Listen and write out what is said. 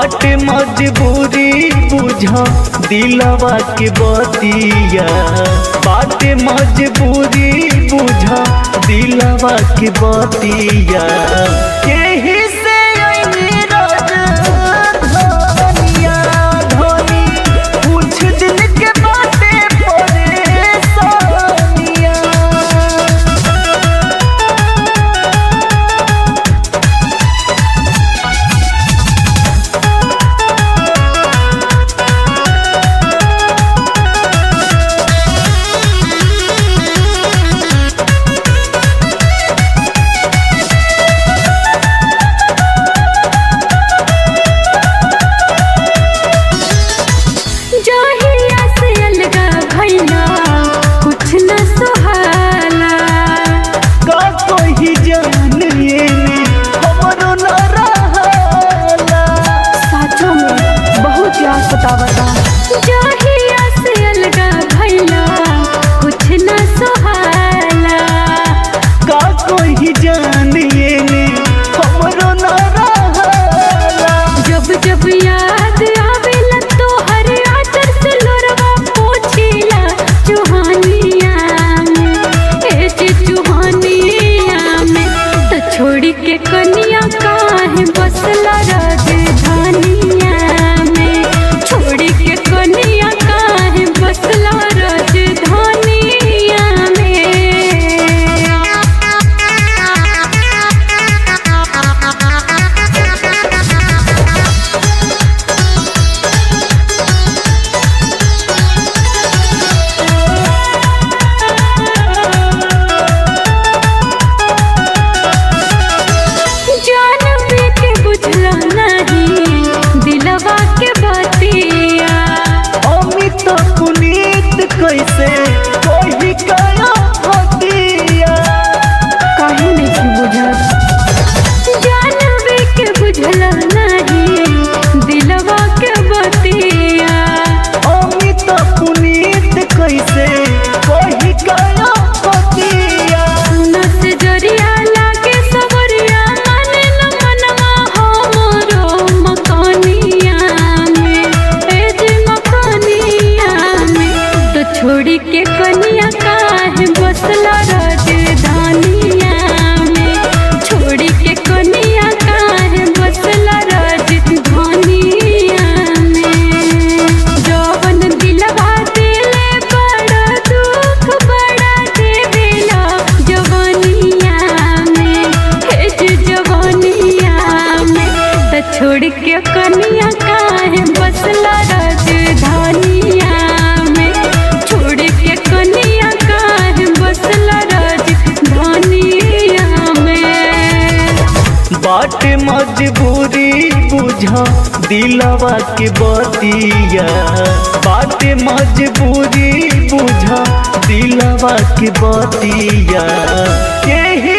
बाटे मजबूरी बुझा दिलवा के बतिया, बाटे मजबूरी बुझा दिलवा के बतिया। यही से धनिया धनी कुछ दिन के बाटे परेशानिया। जब याद आवेला तो हर आचर से लोरवा पोछीला चुहानिया में, ए जे चुहानिया में। तो छोड़ी के कनिया काहे बसला राजधानिया में, छोड़ी के कनिया काहे बसला राजधानिया में। कैसे कोई कया हतिया काहे नहीं बुझत, जानवे के बुझला नहीं दिलवा के बतिया। अमित पुनीत कैसे कोई कया हतिया। सुनत जरिया लागे सवरिया माने न मनवा हमरो मकानिया में, ए जे मकानिया में। तो छोड़ी के कनिया काहे बसला राजधानिया में, छोड़ी के कनिया काहे बसला राजधानिया में। जवन दिलवा दिले बड़ा दुख बड़ा देवेला जवानिया में, हे जे जवानिया में। तो छोड़ के कनिया काहे बसला राजधानिया में, छोड़ के कनिया काहे बसला राजधानिया में। बाटे मजबूरी बुझा दिलवा के बतिया, बाटे मजबूरी बुझा दिलवा के बतिया। यही